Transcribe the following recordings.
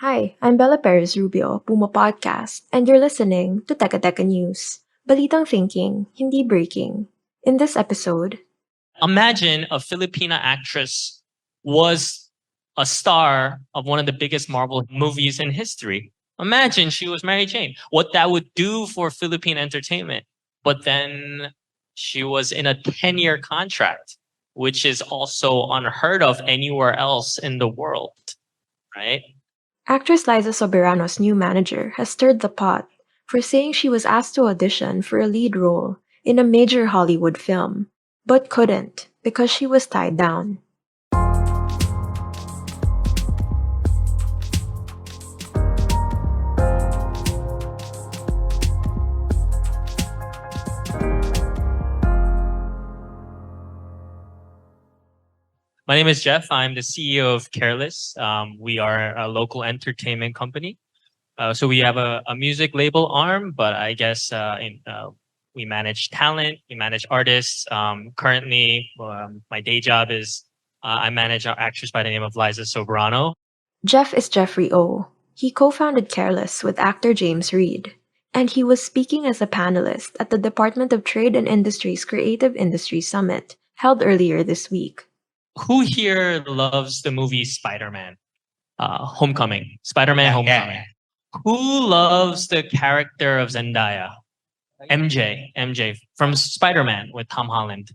Hi, I'm Bella Perez Rubio, Puma Podcast, and you're listening to Teka Teka News. Balitang thinking, hindi breaking. In this episode, Imagine a Filipina actress was a star of one of the biggest Marvel movies in history. Imagine she was Mary Jane. What that would do for Philippine entertainment. But then she was in a 10-year contract, which is also unheard of anywhere else in the world, right? actress Liza Soberano's new manager has stirred the pot for saying she was asked to audition for a lead role in a major Hollywood film, but couldn't because she was tied down. My name is Jeff. I'm the CEO of Careless. We are a local entertainment company. So we have a music label arm, but I guess we manage talent, we manage artists. Currently, my day job is I manage our actress by the name of Liza Soberano. Jeff is Jeffrey O. He co-founded Careless with actor James Reid, and he was speaking as a panelist at the Department of Trade and Industry's Creative Industry Summit held earlier this week. Who here loves the movie Spider-Man? Homecoming. Spider-Man Homecoming. Who loves the character of Zendaya? MJ from Spider-Man with Tom Holland.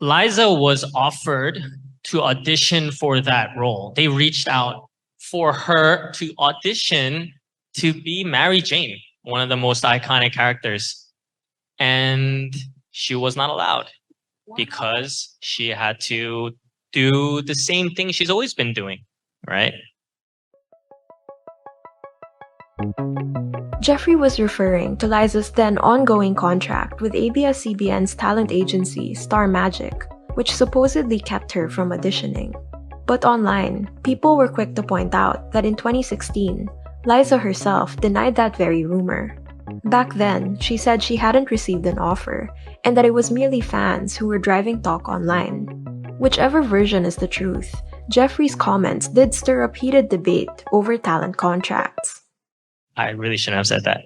Liza was offered to audition for that role. They reached out for her to audition to be Mary Jane, one of the most iconic characters. And she was not allowed because she had to do the same thing she's always been doing, right? Jeffrey was referring to Liza's then ongoing contract with ABS-CBN's talent agency Star Magic, which supposedly kept her from auditioning. But online, people were quick to point out that in 2016, Liza herself denied that very rumor. Back then, she said she hadn't received an offer and that it was merely fans who were driving talk online. Whichever version is the truth, Jeffrey's comments did stir up heated debate over talent contracts. I really shouldn't have said that.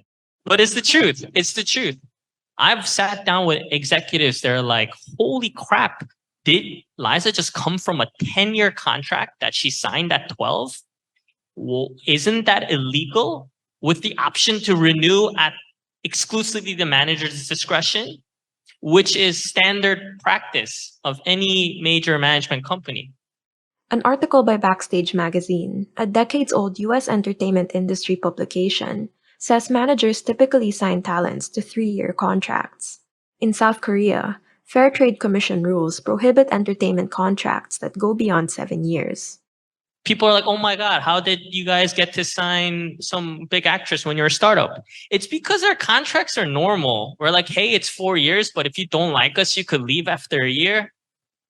But it's the truth. It's the truth. I've sat down with executives. They're like, holy crap. Did Liza just come from a 10-year contract that she signed at 12? Well, isn't that illegal? With the option to renew at exclusively the manager's discretion, which is standard practice of any major management company. An article by Backstage Magazine, a decades-old US entertainment industry publication, says managers typically sign talents to 3-year contracts. In South Korea, Fair Trade Commission rules prohibit entertainment contracts that go beyond 7 years. People are like, oh my God, how did you guys get to sign some big actress when you're a startup? It's because our contracts are normal. We're like, hey, it's 4 years, but if you don't like us, you could leave after a year.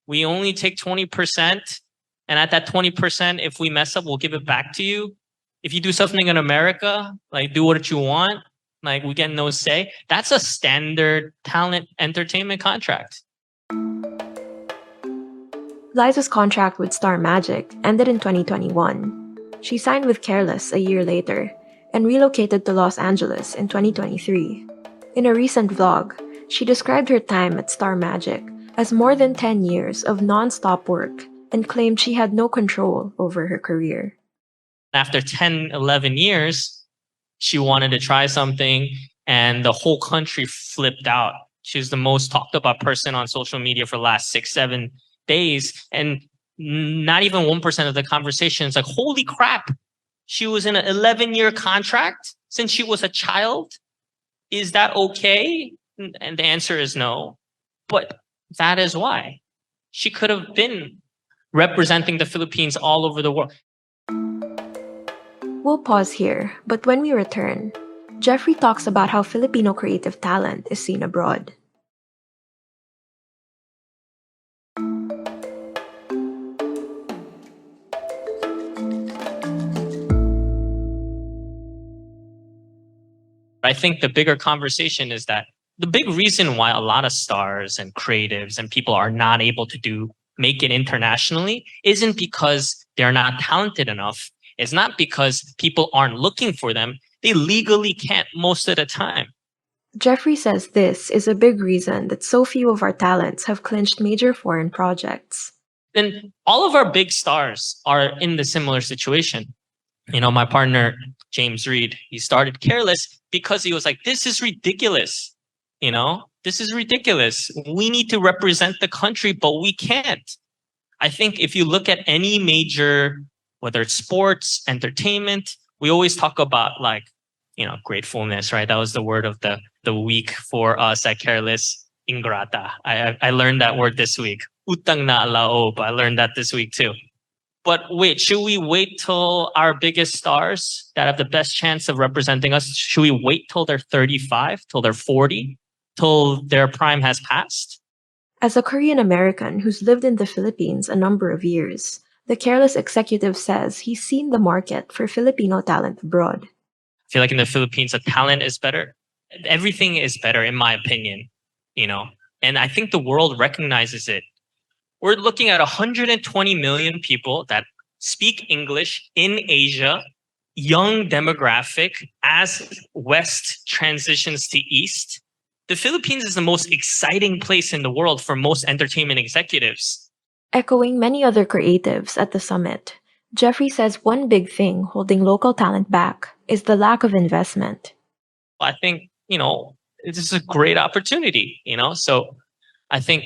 We only take 20%. And at that 20%, if we mess up, we'll give it back to you. If you do something in America, like do what you want, like we get no say. That's a standard talent entertainment contract. Liza's contract with Star Magic ended in 2021. She signed with Careless a year later and relocated to Los Angeles in 2023. In a recent vlog, she described her time at Star Magic as more than 10 years of non-stop work and claimed she had no control over her career. After 10, 11 years, she wanted to try something and the whole country flipped out. She was the most talked about person on social media for the last 6, 7 days. And not even 1% of the conversation is like, holy crap, she was in an 11-year contract since she was a child. Is that okay? And the answer is no. But that is why. She could have been representing the Philippines all over the world. We'll pause here, but when we return, Jeffrey talks about how Filipino creative talent is seen abroad. I think the bigger conversation is that the big reason why a lot of stars and creatives and people are not able to make it internationally isn't because they're not talented enough. It's not because people aren't looking for them. They legally can't most of the time. Jeffrey says this is a big reason that so few of our talents have clinched major foreign projects. Then all of our big stars are in the similar situation. My partner, James Reed, he started Careless because he was like, this is ridiculous. This is ridiculous. We need to represent the country, but we can't. I think if you look at any major, whether it's sports, entertainment, we always talk about gratefulness, right? That was the word of the week for us at Careless, ingrata. I learned that word this week. Utang na laob. I learned that this week too. But wait, should we wait till our biggest stars that have the best chance of representing us? Should we wait till they're 35, till they're 40, till their prime has passed? As a Korean American who's lived in the Philippines a number of years, the Careless executive says he's seen the market for Filipino talent abroad. I feel like in the Philippines, the talent is better. Everything is better, in my opinion, and I think the world recognizes it. We're looking at 120 million people that speak English in Asia, young demographic, as West transitions to East. The Philippines is the most exciting place in the world for most entertainment executives. Echoing many other creatives at the summit, Jeffrey says one big thing holding local talent back is the lack of investment. I think, this is a great opportunity, so I think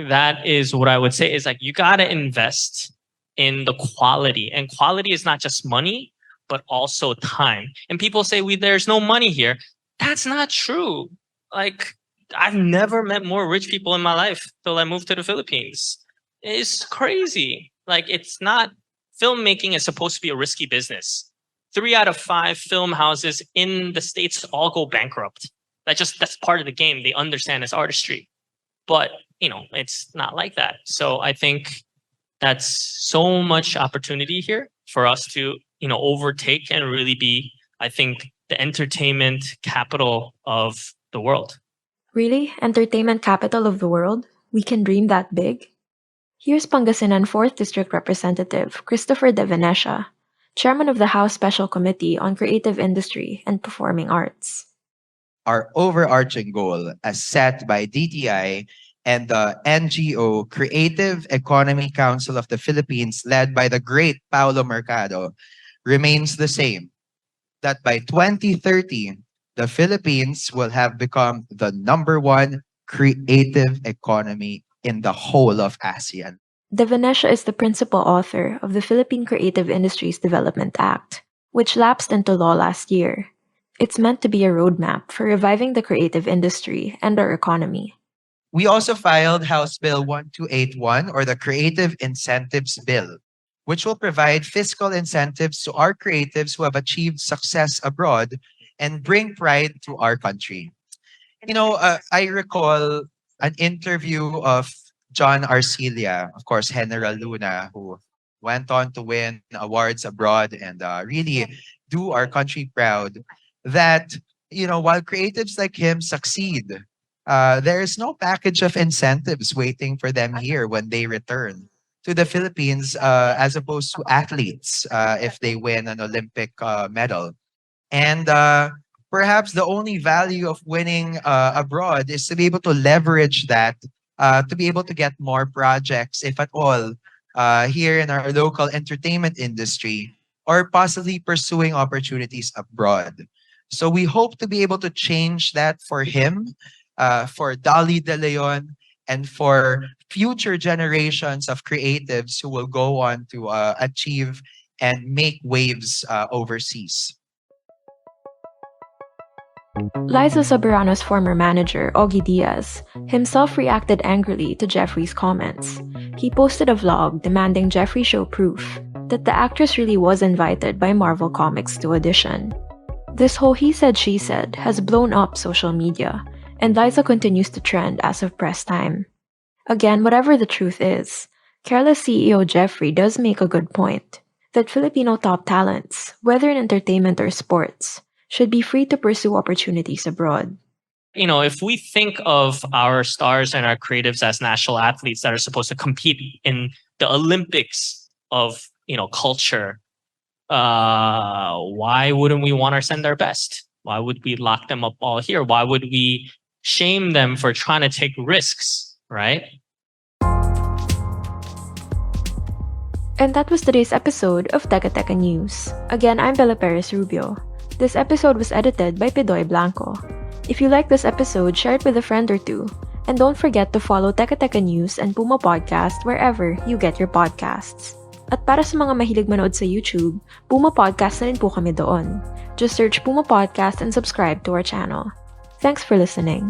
that is what I would say is like, you got to invest in the quality, and quality is not just money, but also time. And people say, there's no money here. That's not true. Like, I've never met more rich people in my life till I moved to the Philippines. It's crazy. Like, it's not, filmmaking is supposed to be a risky business. 3 out of 5 film houses in the States all go bankrupt. That's part of the game. They understand it's artistry. But, it's not like that. So I think that's so much opportunity here for us to, overtake and really be, I think, the entertainment capital of the world. Really? Entertainment capital of the world? We can dream that big? Here's Pangasinan 4th District Representative Christopher De Venecia, Chairman of the House Special Committee on Creative Industry and Performing Arts. Our overarching goal, as set by DTI and the NGO Creative Economy Council of the Philippines, led by the great Paulo Mercado, remains the same. That by 2030, the Philippines will have become the #1 creative economy in the whole of ASEAN. De Venecia is the principal author of the Philippine Creative Industries Development Act, which lapsed into law last year. It's meant to be a roadmap for reviving the creative industry and our economy. We also filed House Bill 1281, or the Creative Incentives Bill, which will provide fiscal incentives to our creatives who have achieved success abroad and bring pride to our country. I recall an interview of John Arcilia, of course, General Luna, who went on to win awards abroad and really do our country proud. That, while creatives like him succeed, there is no package of incentives waiting for them here when they return to the Philippines, as opposed to athletes if they win an Olympic medal. And perhaps the only value of winning abroad is to be able to leverage that, to be able to get more projects, if at all, here in our local entertainment industry, or possibly pursuing opportunities abroad. So we hope to be able to change that for him, for Dali De Leon, and for future generations of creatives who will go on to achieve and make waves overseas. Liza Soberano's former manager, Augie Diaz, himself reacted angrily to Jeffrey's comments. He posted a vlog demanding Jeffrey show proof that the actress really was invited by Marvel Comics to audition. This whole he said, she said has blown up social media, and Liza continues to trend as of press time. Again, whatever the truth is, Careless CEO Jeffrey does make a good point that Filipino top talents, whether in entertainment or sports, should be free to pursue opportunities abroad. If we think of our stars and our creatives as national athletes that are supposed to compete in the Olympics of, culture, why wouldn't we want to send our best? Why would we lock them up all here? Why would we shame them for trying to take risks, right? And that was today's episode of Teka Teka News. Again, I'm Bella Perez Rubio. This episode was edited by Pidoy Blanco. If you like this episode, share it with a friend or two. And don't forget to follow Teka Teka News and Puma Podcast wherever you get your podcasts. At para sa mga mahilig manood sa YouTube, Puma Podcast na rin po kami doon. Just search Puma Podcast and subscribe to our channel. Thanks for listening.